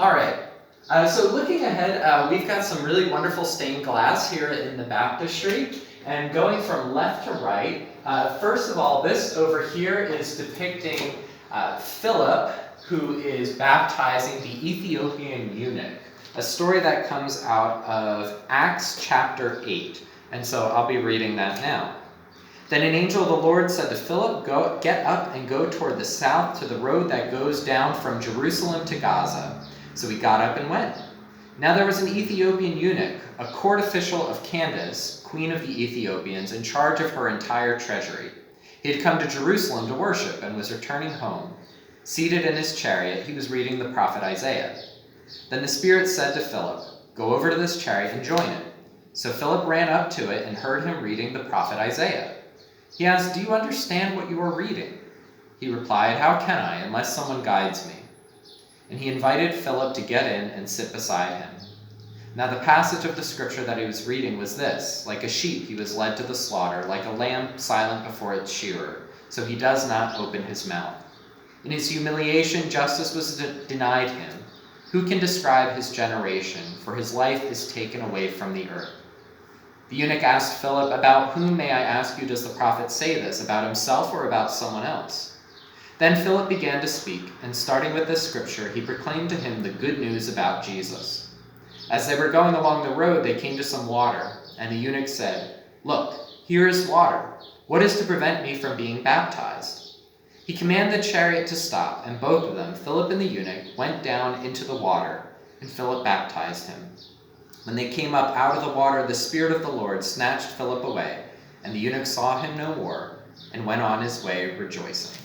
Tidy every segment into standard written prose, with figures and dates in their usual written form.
All right. So looking ahead, we've got some really wonderful stained glass here in the baptistry. And going from left to right, first of all, this over here is depicting Philip, who is baptizing the Ethiopian eunuch, a story that comes out of Acts chapter 8. And so I'll be reading that now. Then an angel of the Lord said to Philip, "Get up and go toward the south to the road that goes down from Jerusalem to Gaza." So he got up and went. Now there was an Ethiopian eunuch, a court official of Candace, queen of the Ethiopians, in charge of her entire treasury. He had come to Jerusalem to worship and was returning home. Seated in his chariot, he was reading the prophet Isaiah. Then the Spirit said to Philip, "Go over to this chariot and join it." So Philip ran up to it and heard him reading the prophet Isaiah. He asked, "Do you understand what you are reading?" He replied, "How can I, unless someone guides me?" And he invited Philip to get in and sit beside him. Now the passage of the scripture that he was reading was this: "Like a sheep he was led to the slaughter, like a lamb silent before its shearer, so he does not open his mouth. In his humiliation justice was denied him. Who can describe his generation? For his life is taken away from the earth." The eunuch asked Philip, "About whom, may I ask you, does the prophet say this, about himself or about someone else?" Then Philip began to speak, and starting with this scripture, he proclaimed to him the good news about Jesus. As they were going along the road, they came to some water, and the eunuch said, "Look, here is water. What is to prevent me from being baptized?" He commanded the chariot to stop, and both of them, Philip and the eunuch, went down into the water, and Philip baptized him. When they came up out of the water, the Spirit of the Lord snatched Philip away, and the eunuch saw him no more, and went on his way rejoicing.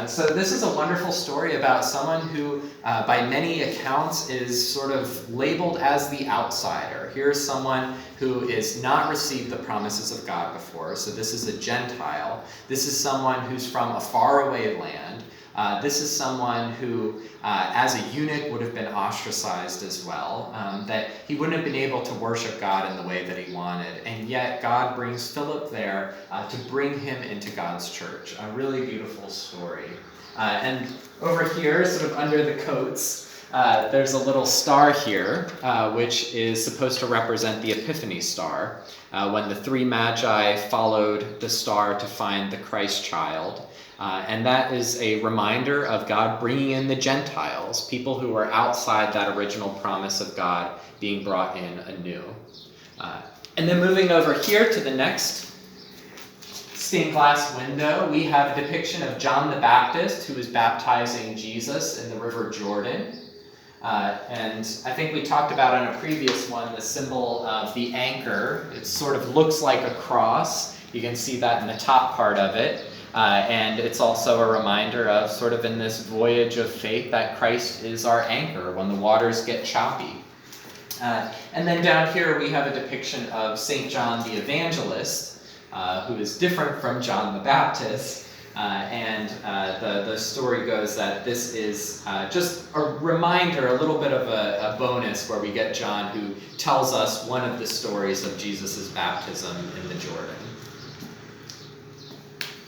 So this is a wonderful story about someone who, by many accounts, is sort of labeled as the outsider. Here's someone who has not received the promises of God before, so this is a Gentile. This is someone who's from a faraway land. This is someone who, as a eunuch, would have been ostracized as well, that he wouldn't have been able to worship God in the way that he wanted. And yet God brings Philip there to bring him into God's church. A really beautiful story. And over here, sort of under the coats, there's a little star here, which is supposed to represent the Epiphany star, when the three magi followed the star to find the Christ child. And that is a reminder of God bringing in the Gentiles, people who were outside that original promise of God being brought in anew. And then moving over here to the next stained glass window, we have a depiction of John the Baptist, who is baptizing Jesus in the River Jordan. And I think we talked about on a previous one the symbol of the anchor. It sort of looks like a cross. You can see that in the top part of it. And it's also a reminder of sort of in this voyage of faith that Christ is our anchor when the waters get choppy. And then down here we have a depiction of St. John the Evangelist, who is different from John the Baptist. And the story goes that this is just a reminder, a little bit of a bonus where we get John who tells us one of the stories of Jesus' baptism in the Jordan.